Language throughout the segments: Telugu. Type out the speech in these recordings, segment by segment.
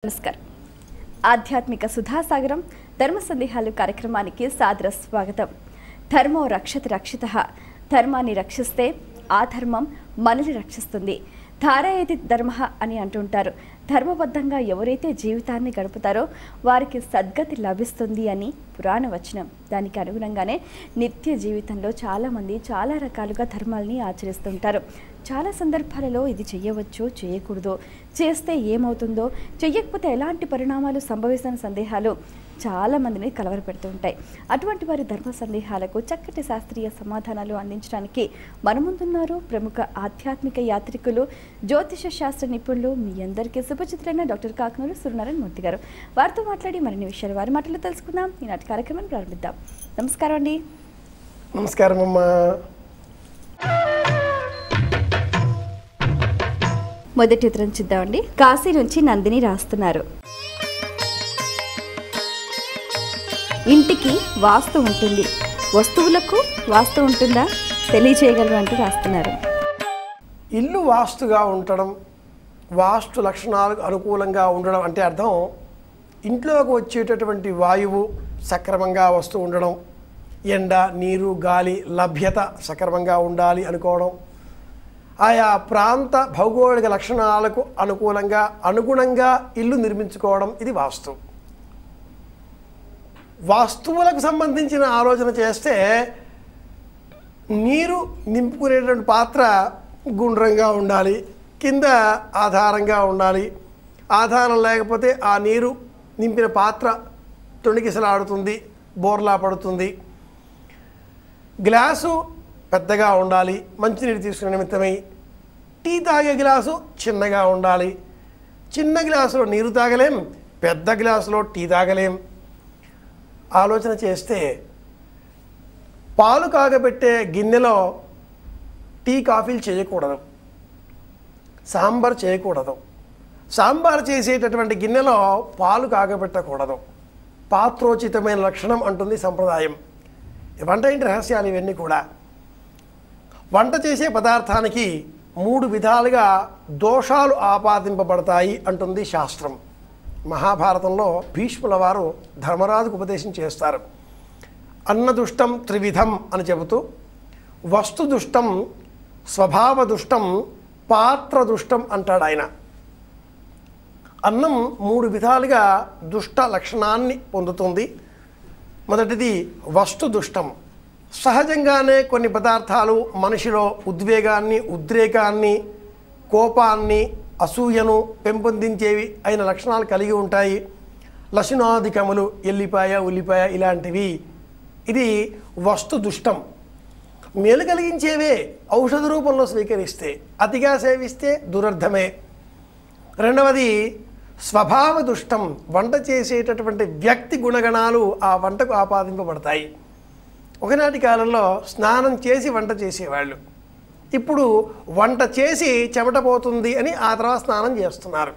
నమస్కారం. ఆధ్యాత్మిక సుధాసాగరం ధర్మ సందేహాలు కార్యక్రమానికి సాదర స్వాగతం. ధర్మో రక్షతి రక్షితః. ధర్మాన్ని రక్షిస్తే ఆ ధర్మం మనల్ని రక్షిస్తుంది. ధారయతి ధర్మ అని అంటుంటారు. ధర్మబద్ధంగా ఎవరైతే జీవితాన్ని గడుపుతారో వారికి సద్గతి లభిస్తుంది అని పురాణ వచనం. దానికి అనుగుణంగానే నిత్య జీవితంలో చాలామంది చాలా రకాలుగా ధర్మాలని ఆచరిస్తుంటారు. చాలా సందర్భాలలో ఇది చేయవచ్చో చేయకూడదో, చేస్తే ఏమవుతుందో, చెయ్యకపోతే ఎలాంటి పరిణామాలు సంభవిస్తున్న సందేహాలు చాలామందిని కలవరపెడుతూ ఉంటాయి. అటువంటి వారి ధర్మ సందేహాలకు చక్కటి శాస్త్రీయ సమాధానాలు అందించడానికి మన ముందున్నారు ప్రముఖ ఆధ్యాత్మిక యాత్రికులు, జ్యోతిష శాస్త్ర నిపుణులు, మీ అందరికీ సుపరిచితులైన డాక్టర్ కాకనూరు సూర్యనారాయణ మూర్తి గారు. వారితో మాట్లాడి మరిన్ని విషయాలు వారి మాటలు తెలుసుకుందాం. ఈనాటి కార్యక్రమాన్ని ప్రారంభిద్దాం. నమస్కారం అండి. నమస్కారం అమ్మా. మొదటి ఉత్తరం చూద్దామండి. కాశీ నుంచి నందిని రాస్తున్నారు. ఇంటికి వాస్తు ఉంటుంది, వస్తువులకు వాస్తు ఉంటుందా తెలియచేయగలరు అంటూ రాస్తున్నారు. ఇల్లు వాస్తుగా ఉండడం, వాస్తు లక్షణాలకు అనుకూలంగా ఉండడం అంటే అర్థం ఇంట్లోకి వచ్చేటటువంటి వాయువు సక్రమంగా వస్తూ ఉండడం, ఎండ, నీరు, గాలి లభ్యత సక్రమంగా ఉండాలి అనుకోవడం, ఆయా ప్రాంత భౌగోళిక లక్షణాలకు అనుగుణంగా ఇల్లు నిర్మించుకోవడం, ఇది వాస్తు. వాస్తువులకు సంబంధించిన ఆలోచన చేస్తే నీరు నింపుకునేటువంటి పాత్ర గుండ్రంగా ఉండాలి, కింద ఆధారంగా ఉండాలి. ఆధారం లేకపోతే ఆ నీరు నింపిన పాత్ర తొణికిసలాడుతుంది, బోర్లా పడుతుంది. గ్లాసు పెద్దగా ఉండాలి, మంచినీరు తీసుకునే నిమిత్తమై. టీ తాగే గ్లాసు చిన్నగా ఉండాలి. చిన్న గ్లాసులో నీరు తాగలేం, పెద్ద గ్లాసులో టీ తాగలేం. ఆలోచన చేస్తే పాలు కాగబెట్టే గిన్నెలో టీ కాఫీలు చేయకూడదు, సాంబార్ చేయకూడదు. సాంబార్ చేసేటటువంటి గిన్నెలో పాలు కాగబెట్టకూడదు. పాత్రోచితమైన లక్షణం అంటుంది సంప్రదాయం. వంట ఇంటి రహస్యాలు ఇవన్నీ కూడా. వంట చేసే పదార్థానికి 3 విధాలుగా దోషాలు ఆపాదింపబడతాయి అంటుంది శాస్త్రం. మహాభారతంలో భీష్ముల వారు ధర్మరాజుకు ఉపదేశం చేస్తారు. అన్నదుష్టం త్రివిధం అని చెబుతూ వస్తుదుష్టం, స్వభావదుష్టం, పాత్రదుష్టం అంటాడు ఆయన. అన్నం 3 విధాలుగా దుష్ట లక్షణాన్ని పొందుతుంది. మొదటిది వస్తుదుష్టం. సహజంగానే కొన్ని పదార్థాలు మనిషిలో ఉద్వేగాన్ని, ఉద్రేకాన్ని, కోపాన్ని, అసూయను పెంపొందించేవి అయిన లక్షణాలు కలిగి ఉంటాయి. లక్షణాధికములు, ఎల్లిపాయ, ఉల్లిపాయ ఇలాంటివి. ఇది వస్తు దుష్టం. మేలు కలిగించేవే ఔషధ రూపంలో స్వీకరిస్తే, అతిగా సేవిస్తే దురర్థమే. రెండవది స్వభావ దుష్టం. వంట చేసేటటువంటి వ్యక్తి గుణగణాలు ఆ వంటకు ఆపాదింపబడతాయి. ఒకనాటి కాలంలో స్నానం చేసి వంట చేసేవాళ్ళు. ఇప్పుడు వంట చేసి చెమట పోతుంది అని ఆ తర్వాత స్నానం చేస్తున్నారు.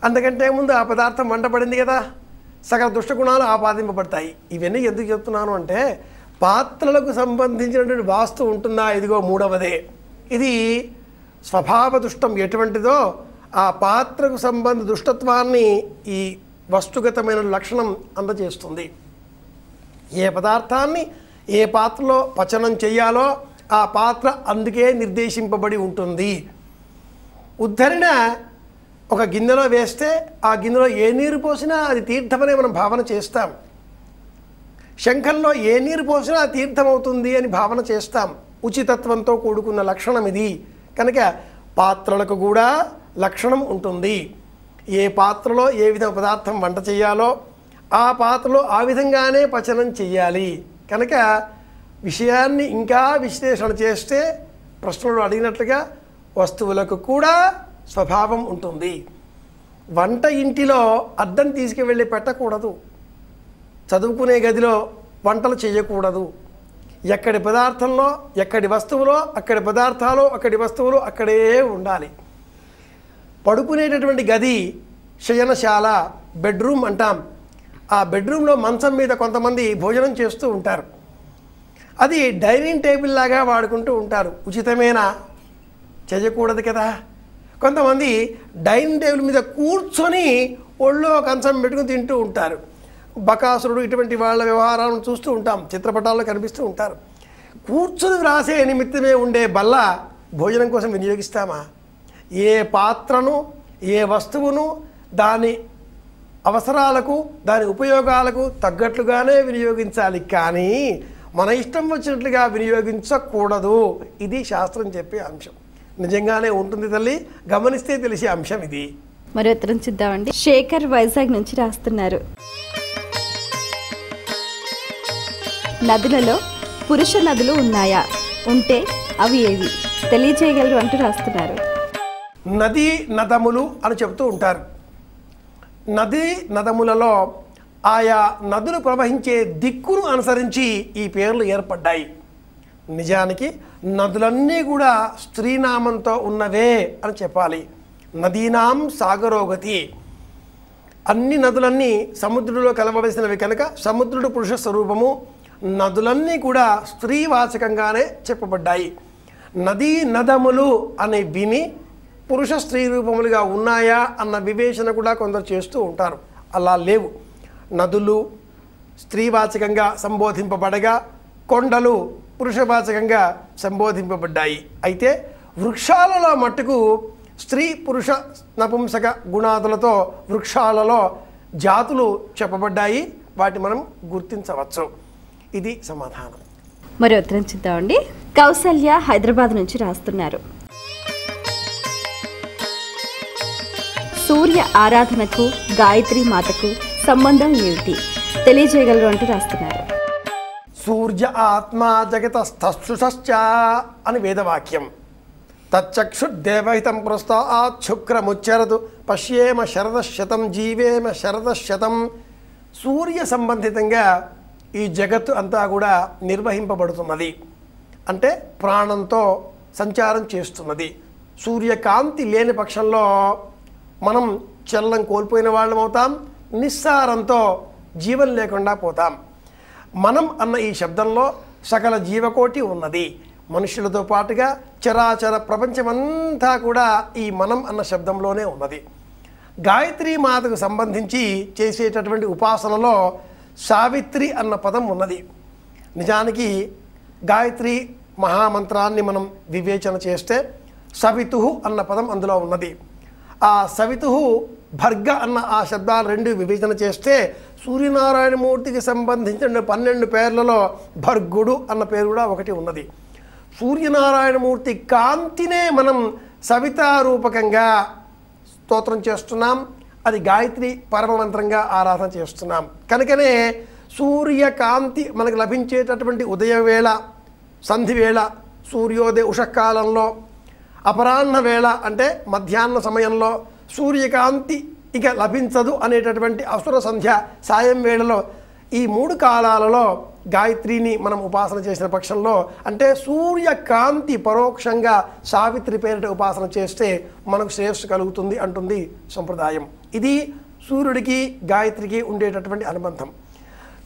అందుకంటే ముందు ఆ పదార్థం వంట పడింది కదా, సకల దుష్టగుణాలు ఆపాదింపబడతాయి. ఇవన్నీ ఎందుకు చెప్తున్నాను అంటే పాత్రలకు సంబంధించినటువంటి వాస్తు ఉంటుందా, ఇదిగో 3వదే. ఇది స్వభావ దుష్టం ఎటువంటిదో ఆ పాత్రకు సంబంధ దుష్టత్వాన్ని ఈ వస్తుగతమైన లక్షణం అందజేస్తుంది. ఏ పదార్థాన్ని ఏ పాత్రలో పచనం చేయాలో ఆ పాత్ర అందుకే నిర్దేశింపబడి ఉంటుంది. ఉద్ధరణ ఒక గిన్నెలో వేస్తే ఆ గిన్నెలో ఏ నీరు పోసినా అది తీర్థమనే మనం భావన చేస్తాం. శంఖంలో ఏ నీరు పోసినా తీర్థం అవుతుంది అని భావన చేస్తాం. ఉచితత్వంతో కూడుకున్న లక్షణం ఇది. కనుక పాత్రలకు కూడా లక్షణం ఉంటుంది. ఏ పాత్రలో ఏ విధంగా పదార్థం వంట చేయాలో ఆ పాత్రలో ఆ విధంగానే పచనం చెయ్యాలి. కనుక విషయాన్ని ఇంకా విశ్లేషణ చేస్తే ప్రశ్నలు అడిగినట్లుగా వస్తువులకు కూడా స్వభావం ఉంటుంది. వంట ఇంటిలో అద్దం తీసుకువెళ్ళి పెట్టకూడదు. చదువుకునే గదిలో వంటలు చేయకూడదు. ఎక్కడి పదార్థంలో ఎక్కడి వస్తువులో అక్కడి పదార్థాలు అక్కడి వస్తువులు అక్కడే ఉండాలి. పడుకునేటటువంటి గది శయనశాల, బెడ్రూమ్ అంటాం. ఆ బెడ్రూమ్లో మంచం మీద కొంతమంది భోజనం చేస్తూ ఉంటారు. అది డైనింగ్ టేబుల్ లాగా వాడుకుంటూ ఉంటారు. ఉచితమేనా? చేయకూడదు కదా. కొంతమంది డైనింగ్ టేబుల్ మీద కూర్చొని ఒళ్ళో కంచం పెట్టుకుని తింటూ ఉంటారు. బకాసురుడు ఇటువంటి వాళ్ళ వ్యవహారాలను చూస్తూ ఉంటాం, చిత్రపటాల్లో కనిపిస్తూ ఉంటారు. కూర్చొని వ్రాసే నిమిత్తమే ఉండే బల్ల భోజనం కోసం వినియోగిస్తామా? ఏ పాత్రను, ఏ వస్తువును దాని అవసరాలకు, దాని ఉపయోగాలకు తగ్గట్లుగానే వినియోగించాలి, కానీ మన ఇష్టం వచ్చినట్లుగా వినియోగించకూడదు. ఇది శాస్త్రం చెప్పే అంశం. నిజంగానే ఉంటుంది తల్లి, గమనిస్తే తెలిసే అంశం ఇది. మరి ఉత్తరం చూద్దామండి. శేఖర్ వైజాగ్ నుంచి రాస్తున్నారు. నదులలో పురుష నదులు ఉన్నాయా? ఉంటే అవి ఏవి తెలియజేయగలరు అంటూ రాస్తున్నారు. నదీ నదములు అని చెబుతూ ఉంటారు. నదీ నదములలో ఆయా నదులు ప్రవహించే దిక్కును అనుసరించి ఈ పేర్లు ఏర్పడ్డాయి. నిజానికి నదులన్నీ కూడా స్త్రీనామంతో ఉన్నవే అని చెప్పాలి. నదీనాం సాగరోగతి. అన్ని నదులన్నీ సముద్రుడిలో కలవవలసినవి కనుక సముద్రుడు పురుష స్వరూపము, నదులన్నీ కూడా స్త్రీవాచకంగానే చెప్పబడ్డాయి. నదీ నదములు అని విని పురుష స్త్రీ రూపములుగా ఉన్నాయా అన్న వివేచన కూడా కొందరు చేస్తూ ఉంటారు. అలా లేవు. నదులు స్త్రీవాచకంగా సంబోధింపబడగా కొండలు పురుషవాచకంగా సంబోధింపబడ్డాయి. అయితే వృక్షాలలో మట్టుకు స్త్రీ పురుష నపుంసక గుణాదులతో వృక్షాలలో జాతులు చెప్పబడ్డాయి. వాటి మనం గుర్తించవచ్చు. ఇది సమాధానం. మరి ఉత్తరం చూద్దామండి. కౌసల్య హైదరాబాద్ నుంచి రాస్తున్నారు. సూర్య ఆరాధనకు గాయత్రి మాతకు సంబంధం ఏమిటి తెలియజేయగలరు అంటూ రాస్తున్నారు. సూర్య ఆత్మ జగతస్థుషశ్చ అని వేదవాక్యం. తచ్చక్షుర్దేవహితం పురస్తాత్ శుక్రముచ్చరతు పశ్యేమ శరదశతం జీవేమ శరదశతం. సూర్య సంబంధితంగా ఈ జగత్తు అంతా కూడా నిర్వహింపబడుతున్నది. అంటే ప్రాణంతో సంచారం చేస్తున్నది. సూర్యకాంతి లేని పక్షంలో మనం చలనం కోల్పోయిన వాళ్ళం అవుతాం, నిస్సారంతో జీవం లేకుండా పోతాం. మనం అన్న ఈ శబ్దంలో సకల జీవకోటి ఉన్నది. మనుషులతో పాటుగా చరాచర ప్రపంచమంతా కూడా ఈ మనం అన్న శబ్దంలోనే ఉన్నది. గాయత్రీ మాతకు సంబంధించి చేసేటటువంటి ఉపాసనలో సావిత్రి అన్న పదం ఉన్నది. నిజానికి గాయత్రి మహామంత్రాన్ని మనం వివేచన చేస్తే సవితు అన్న పదం అందులో ఉన్నది. ఆ సవితు భర్గ అన్న ఆ శబ్దాలు రెండు వివేచన చేస్తే సూర్యనారాయణమూర్తికి సంబంధించిన 12 పేర్లలో భర్గుడు అన్న పేరు కూడా ఒకటి ఉన్నది. సూర్యనారాయణమూర్తి కాంతినే మనం సవితారూపకంగా స్తోత్రం చేస్తున్నాం. అది గాయత్రి పరమమంత్రంగా ఆరాధన చేస్తున్నాం. కనుకనే సూర్యకాంతి మనకు లభించేటటువంటి ఉదయవేళ, సంధివేళ, సూర్యోదయ ఉషకాలంలో, అపరాహ్న వేళ అంటే మధ్యాహ్న సమయంలో సూర్యకాంతి ఇక లభించదు అనేటటువంటి అసుర సంధ్య సాయం వేళలో, ఈ 3 కాలాలలో గాయత్రిని మనం ఉపాసన చేసిన పక్షంలో, అంటే సూర్యకాంతి పరోక్షంగా సావిత్రి పేరిట ఉపాసన చేస్తే మనకు శ్రేయస్సు కలుగుతుంది అంటుంది సంప్రదాయం. ఇది సూర్యుడికి గాయత్రికి ఉండేటటువంటి అనుబంధం.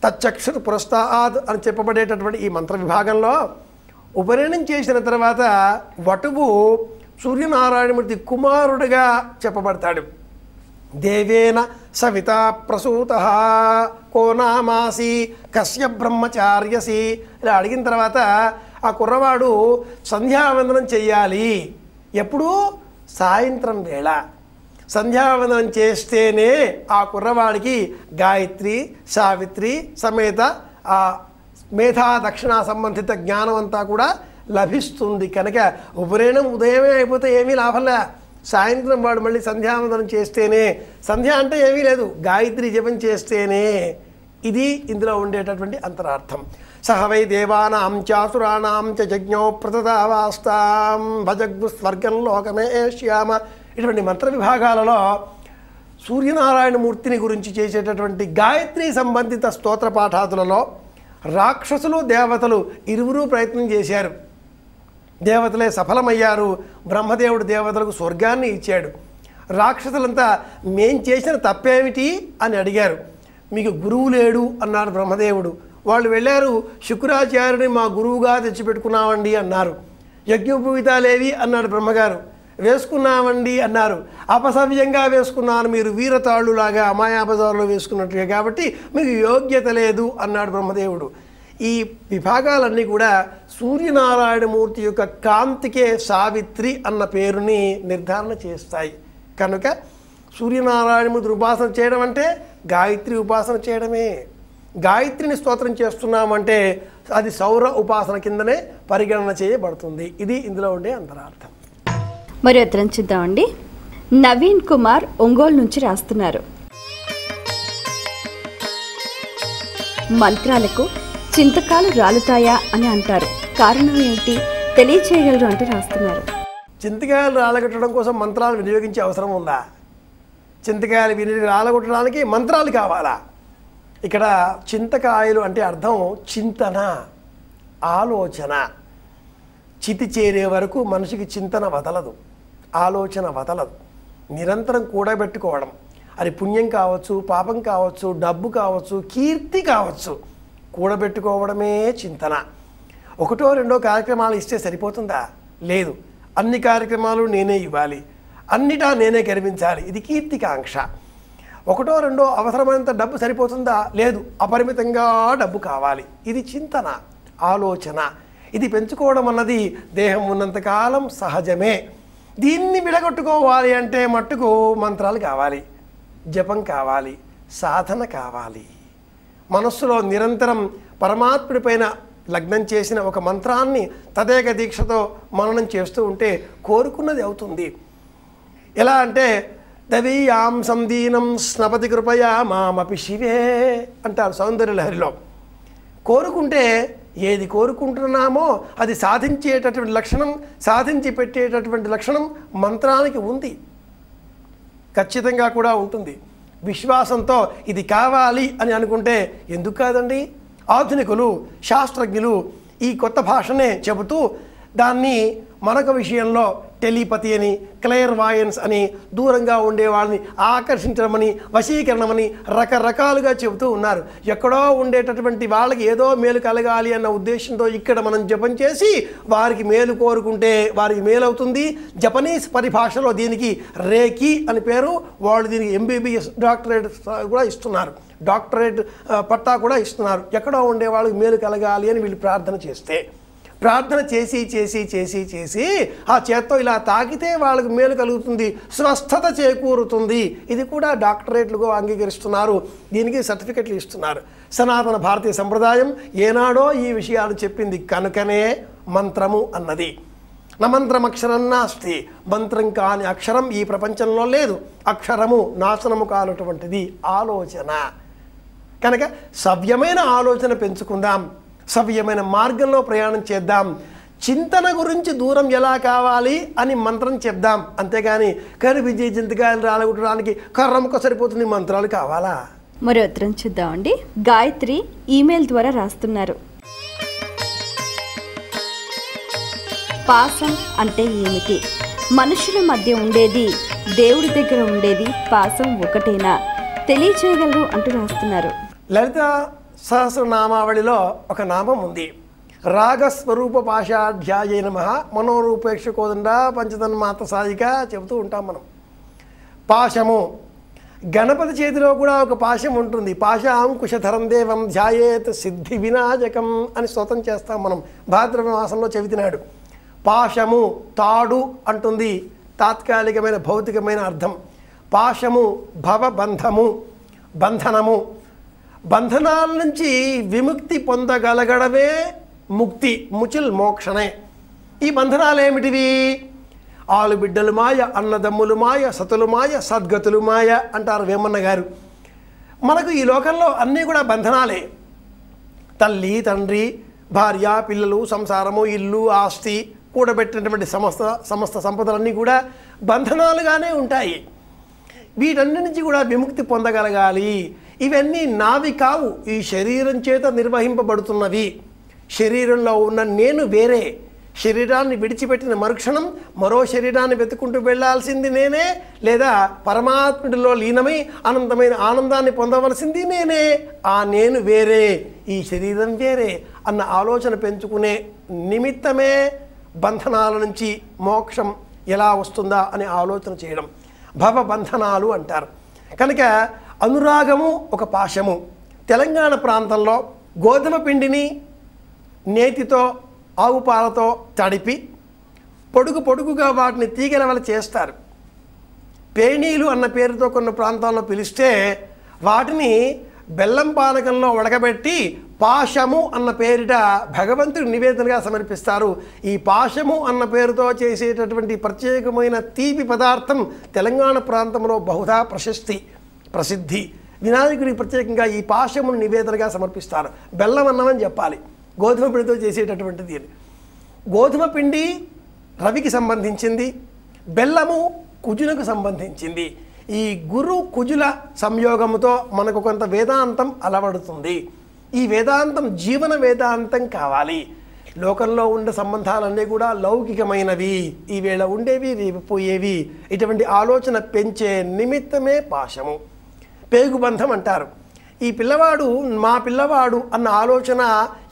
తచ్చక్షుర్ పురస్తాద్ అని చెప్పబడేటటువంటి ఈ మంత్ర విభాగంలో ఉపనయనం చేసిన తర్వాత వటువు సూర్యనారాయణమూర్తి కుమారుడిగా చెప్పబడతాడు. దేవేన సవితా ప్రసూతః కో నామాసి కస్య బ్రహ్మచార్యసి ఇలా అడిగిన తర్వాత ఆ కుర్రవాడు సంధ్యావందనం చెయ్యాలి. ఎప్పుడు? సాయంత్రం వేళ. సంధ్యావందనం చేస్తేనే ఆ కుర్రవాడికి గాయత్రి, సావిత్రి సమేత ఆ మేధా దక్షిణ సంబంధిత జ్ఞానం అంతా కూడా లభిస్తుంది. కనుక ఉపనయనం ఉదయమే అయిపోతే ఏమీ లాభంలే. సాయంత్రం వాడు మళ్ళీ సంధ్యావందనం చేస్తేనే, సంధ్య అంటే ఏమీ లేదు, గాయత్రి జపం చేస్తేనే. ఇది ఇందులో ఉండేటటువంటి అంతరార్థం. సహ వై దేవానాం చాసురాణాం చ యజ్ఞో ప్రతదావాస్తాం భజగ్గు స్వర్గం లోకమే శ్యామ. ఇటువంటి మంత్ర విభాగాలలో సూర్యనారాయణమూర్తిని గురించి చేసేటటువంటి గాయత్రి సంబంధిత స్తోత్ర పాఠాదులలో రాక్షసులు దేవతలు ఇరువురు ప్రయత్నం చేశారు. దేవతలే సఫలమయ్యారు. బ్రహ్మదేవుడు దేవతలకు స్వర్గాన్ని ఇచ్చాడు. రాక్షసులంతా మేం చేసిన తప్పేమిటి అని అడిగారు. మీకు గురువు లేడు అన్నాడు బ్రహ్మదేవుడు. వాళ్ళు వెళ్ళారు, శుక్రాచార్యుని మా గురువుగా తెచ్చిపెట్టుకున్నామండి అన్నారు. యజ్ఞోపవీతాలేవి అన్నాడు బ్రహ్మగారు. వేసుకున్నామండి అన్నారు. అపసవ్యంగా వేసుకున్నాను, మీరు వీరతాళ్ళులాగా మాయాబజారులో వేసుకున్నట్టుగా, కాబట్టి మీకు యోగ్యత లేదు అన్నాడు బ్రహ్మదేవుడు. ఈ విభాగాలన్నీ కూడా సూర్యనారాయణమూర్తి యొక్క కాంతికే సావిత్రి అన్న పేరుని నిర్ధారణ చేస్తాయి. కనుక సూర్యనారాయణమూర్తి ఉపాసన చేయడం అంటే గాయత్రి ఉపాసన చేయడమే. గాయత్రిని స్తోత్రం చేస్తున్నామంటే అది సౌర ఉపాసన కిందనే పరిగణన చేయబడుతుంది. ఇది ఇందులో ఉండే అంతరార్థం. మరి ఉత్తరం చూద్దామండి. నవీన్ కుమార్ ఒంగోలు నుంచి రాస్తున్నారు. మంత్రాలకు చింతకాలు రాలుతాయా అని అంటారు, కారణం ఏమిటి తెలియచేయగలరు అంటూ రాస్తున్నారు. చింతకాయలు రాలగొట్టడం కోసం మంత్రాలు వినియోగించే అవసరం ఉందా? చింతకాయలు రాలగొట్టడానికి మంత్రాలు కావాలా? ఇక్కడ చింతకాయలు అంటే అర్థం చింతన, ఆలోచన. చితి చేరే వరకు మనిషికి చింతన వదలదు, ఆలోచన వదలదు. నిరంతరం కూడబెట్టుకోవడం, అది పుణ్యం కావచ్చు, పాపం కావచ్చు, డబ్బు కావచ్చు, కీర్తి కావచ్చు, కూడబెట్టుకోవడమే చింతన. ఒకటో రెండో కార్యక్రమాలు ఇస్తే సరిపోతుందా? లేదు. అన్ని కార్యక్రమాలు నేనే ఇవ్వాలి, అన్నిటా నేనే గర్వించాలి, ఇది కీర్తికాంక్ష. ఒకటో రెండో అవసరమైనంత డబ్బు సరిపోతుందా? లేదు. అపరిమితంగా డబ్బు కావాలి, ఇది చింతన, ఆలోచన. ఇది పెంచుకోవడం అన్నది దేహం ఉన్నంతకాలం సహజమే. దీన్ని విడగొట్టుకోవాలి అంటే మట్టుకు మంత్రాలు కావాలి, జపం కావాలి, సాధన కావాలి. మనస్సులో నిరంతరం పరమాత్ముడి పైన లగ్నం చేసిన ఒక మంత్రాన్ని తదేక దీక్షతో మననం చేస్తూ ఉంటే కోరుకున్నది అవుతుంది. ఎలా అంటే దవీయాం సందీనం స్నపతి కృపయా మామపి శివే అంటారు సౌందర్యలహరిలో. కోరుకుంటే ఏది కోరుకుంటున్నామో అది సాధించేటటువంటి లక్షణం, సాధించి పెట్టేటటువంటి లక్షణం మంత్రానికి ఉంది, ఖచ్చితంగా కూడా ఉంటుంది. విశ్వాసంతో ఇది కావాలి అని అనుకుంటే ఎందుకు కాదండి? ఆధునికులు, శాస్త్రజ్ఞులు ఈ కొత్త భాషనే చెబుతూ దాన్ని మరొక విషయంలో టెలిపతి అని, క్లెయిర్వాయన్స్ అని, దూరంగా ఉండే వాళ్ళని ఆకర్షించడమని, వశీకరణమని రకరకాలుగా చెబుతూ ఉన్నారు. ఎక్కడో ఉండేటటువంటి వాళ్ళకి ఏదో మేలు కలగాలి అన్న ఉద్దేశంతో ఇక్కడ మనం జపం చేసి వారికి మేలు కోరుకుంటే వారికి మేలు అవుతుంది. జపనీస్ పరిభాషలో దీనికి రేకి అని పేరు. వాళ్ళు దీనికి MBBS డాక్టరేట్ కూడా ఇస్తున్నారు, డాక్టరేట్ పట్టా కూడా ఇస్తున్నారు. ఎక్కడో ఉండే వాళ్ళకి మేలు కలగాలి అని వీళ్ళు ప్రార్థన చేస్తే, ప్రార్థన చేసి చేసి చేసి చేసి ఆ చేత్తో ఇలా తాకితే వాళ్ళకు మేలు కలుగుతుంది, స్వస్థత చేకూరుతుంది. ఇది కూడా డాక్టరేట్లుగా అంగీకరిస్తున్నారు, దీనికి సర్టిఫికెట్లు ఇస్తున్నారు. సనాతన భారతీయ సంప్రదాయం ఏనాడో ఈ విషయాలు చెప్పింది. కనుకనే మంత్రము అన్నది. నమంత్రమక్షరం నాస్తి, మంత్రం కాని అక్షరం ఈ ప్రపంచంలో లేదు. అక్షరము నాశనము కానటువంటిది ఆలోచన. కనుక సవ్యమైన ఆలోచన పెంచుకుందాం, సవ్యమైన మార్గంలో ప్రయాణం చేద్దాం. చింతన గురించి దూరం ఎలా కావాలి అని మంత్రం చెప్దాం, అంతేగాని కరివిజయ చింతకాయలు రాలగొట్టడానికి కర్రముక సరిపోతుంది, మంత్రాలు కావాలా? మరో ఉత్తరం చూద్దామండి. గాయత్రి ఈమెయిల్ ద్వారా రాస్తున్నారు. పాసం అంటే ఏమిటి? మనుషుల మధ్య ఉండేది, దేవుడి దగ్గర ఉండేది పాసం ఒకటేనా? తెలియచేయగలరు అంటూ రాస్తున్నారు. లలిత సహస్రనామావళిలో ఒక నామం ఉంది. రాగస్వరూప పాశాధ్యాయ నమః మనోరూపేక్ష కోదండ పంచతన్మాత్ర సాయిక చెబుతూ ఉంటాం మనం. పాశము, గణపతి చేతిలో కూడా ఒక పాశం ఉంటుంది. పాశాం కుశధరం దేవం ధ్యాయేత్ సిద్ధి వినాయకం అని స్తోత్రం చేస్తాం మనం భాద్రపద మాసంలో చెబుతున్నాడు. పాశము తాడు అంటుంది తాత్కాలికమైన భౌతికమైన అర్థం. పాశము భవబంధము, బంధనము. బంధనాల నుంచి విముక్తి పొందగలగడమే ముక్తి, ముచిల్ మోక్షణే. ఈ బంధనాలు ఏమిటివి? ఆలుబిడ్డలు మాయ, అన్నదమ్ములు మాయ, సతులు మాయ, సద్గతులు మాయ అంటారు వేమన్న గారు. మనకు ఈ లోకంలో అన్నీ కూడా బంధనాలే. తల్లి, తండ్రి, భార్య, పిల్లలు, సంసారము, ఇల్లు, ఆస్తి, కూడబెట్టినటువంటి సమస్త సంపదలన్నీ కూడా బంధనాలుగానే ఉంటాయి. వీటన్ని నుంచి కూడా విముక్తి పొందగలగాలి. ఇవన్నీ నావి కావు, ఈ శరీరం చేత నిర్వహింపబడుతున్నవి. శరీరంలో ఉన్న నేను వేరే. శరీరాన్ని విడిచిపెట్టిన మరుక్షణం మరో శరీరాన్ని వెతుకుంటూ వెళ్లాల్సింది నేనే, లేదా పరమాత్ముడిలో లీనమై అనంతమైన ఆనందాన్ని పొందవలసింది నేనే. ఆ నేను వేరే, ఈ శరీరం వేరే అన్న ఆలోచన పెంచుకునే నిమిత్తమే బంధనాల నుంచి మోక్షం ఎలా వస్తుందా అని ఆలోచన చేయడం భవబంధనాలు అంటారు. కనుక అనురాగము ఒక పాశము. తెలంగాణ ప్రాంతంలో గోధుమ పిండిని నేతితో ఆవు పాలతో తడిపి పొడుగుగా వాటిని తీగల వల్ల చేస్తారు. పేణీలు అన్న పేరుతో కొన్ని ప్రాంతాల్లో పిలిస్తే వాటిని బెల్లం పానకంలో ఉడకబెట్టి పాశము అన్న పేరిట భగవంతుడి నివేదనగా సమర్పిస్తారు. ఈ పాశము అన్న పేరుతో చేసేటటువంటి ప్రత్యేకమైన తీపి పదార్థం తెలంగాణ ప్రాంతంలో బహుధా ప్రసిద్ధి. వినాయకుడికి ప్రత్యేకంగా ఈ పాశమును నివేదనగా సమర్పిస్తారు. బెల్లం అన్నమని చెప్పాలి, గోధుమ పిండితో చేసేటటువంటిది. గోధుమ పిండి రవికి సంబంధించింది, బెల్లము కుజులకు సంబంధించింది. ఈ గురు కుజుల సంయోగముతో మనకు కొంత వేదాంతం అలవడుతుంది. ఈ వేదాంతం జీవన వేదాంతం కావాలి. లోకంలో ఉండే సంబంధాలన్నీ కూడా లౌకికమైనవి, ఈవేళ ఉండేవి రేపు పోయేవి. ఇటువంటి ఆలోచన పెంచే నిమిత్తమే పాశము. పేగుబంధం అంటారు. ఈ పిల్లవాడు మా పిల్లవాడు అన్న ఆలోచన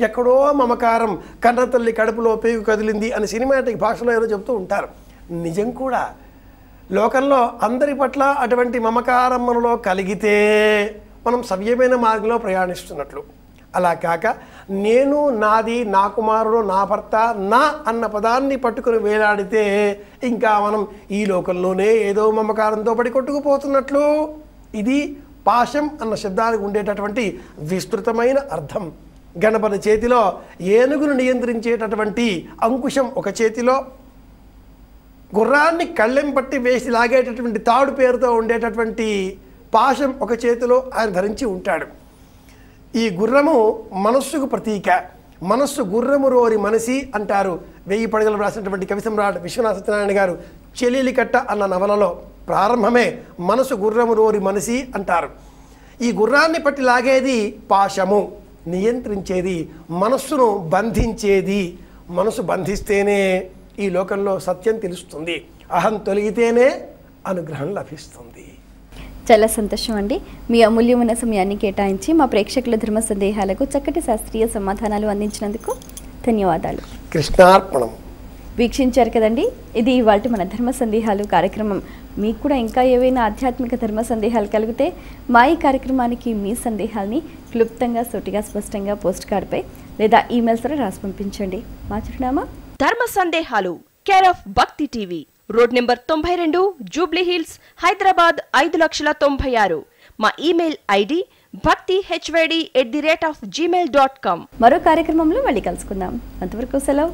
ఎక్కడో మమకారం, కన్నతల్లి కడుపులో పేగు కదిలింది అని సినిమాటిక్ భాషలో ఏదో చెప్తూ ఉంటారు. నిజం కూడా. లోకంలో అందరి పట్ల అటువంటి మమకారం మనలో కలిగితే మనం సవ్యమైన మార్గంలో ప్రయాణిస్తున్నట్లు. అలా కాక నేను, నాది, నా కుమారుడు, నా భర్త, నా అన్న పదాన్ని పట్టుకుని వేలాడితే ఇంకా మనం ఈ లోకంలోనే ఏదో మమకారంతో పడి కొట్టుకుపోతున్నట్లు. ఇది పాశం అన్న శబ్దానికి ఉండేటటువంటి విస్తృతమైన అర్థం. గణపతి చేతిలో ఏనుగును నియంత్రించేటటువంటి అంకుశం ఒక చేతిలో, గుర్రాన్ని కళ్ళెం పట్టి వేసి లాగేటటువంటి తాడు పేరుతో ఉండేటటువంటి పాశం ఒక చేతిలో ఆయన ధరించి ఉంటాడు. ఈ గుర్రము మనస్సుకు ప్రతీక. మనస్సు గుర్రము రోరి మనిషి అంటారు. 1000 పడగలు రాసినటువంటి కవి సమ్రాట్ విశ్వనాథ సత్యనారాయణ గారు చెల్లెలి కట్ట అన్న నవలలో ప్రారంభమే మనసు గుర్రము రోరి మనిషి అంటారు. ఈ గుర్రాన్ని పట్టి లాగేది పాశము, నియంత్రించేది, మనస్సును బంధించేది. మనసు బంధిస్తేనే ఈ లోకంలో సత్యం తెలుస్తుంది. అహం తొలగితేనే అనుగ్రహం లభిస్తుంది. చాలా సంతోషం అండి. మీ అమూల్యమైన సమయాన్ని కేటాయించి మా ప్రేక్షకుల ధర్మ సందేహాలకు చక్కటి శాస్త్రీయ సమాధానాలు అందించినందుకు ధన్యవాదాలు. కృష్ణార్పణం. వీక్షించారు కదండి, ఇది ఇవాళ మన ధర్మ సందేహాలు కార్యక్రమం. మీకు కూడా ఇంకా ఏవైనా ఆధ్యాత్మిక ధర్మ సందేహాలు కలిగితే మా ఈ కార్యక్రమానికి మీ సందేహాల్ని క్లుప్తంగా, సూటిగా, స్పష్టంగా పోస్ట్ కార్డ్పై లేదా ఈమెయిల్స్ ద్వారా రాసి పంపించండి. మా చిరునామా ధర్మ సందేహాలు, కేర్ ఆఫ్ భక్తి TV, road number 92, Jubilee hills, Hyderabad 5,96,000. మా ఈమెయిల్ ఐడి bhaktihyd@gmail.com. మరో కార్యక్రమంలో మళ్ళీ కలుసుకుందాం. అంతవరకు సెలవు.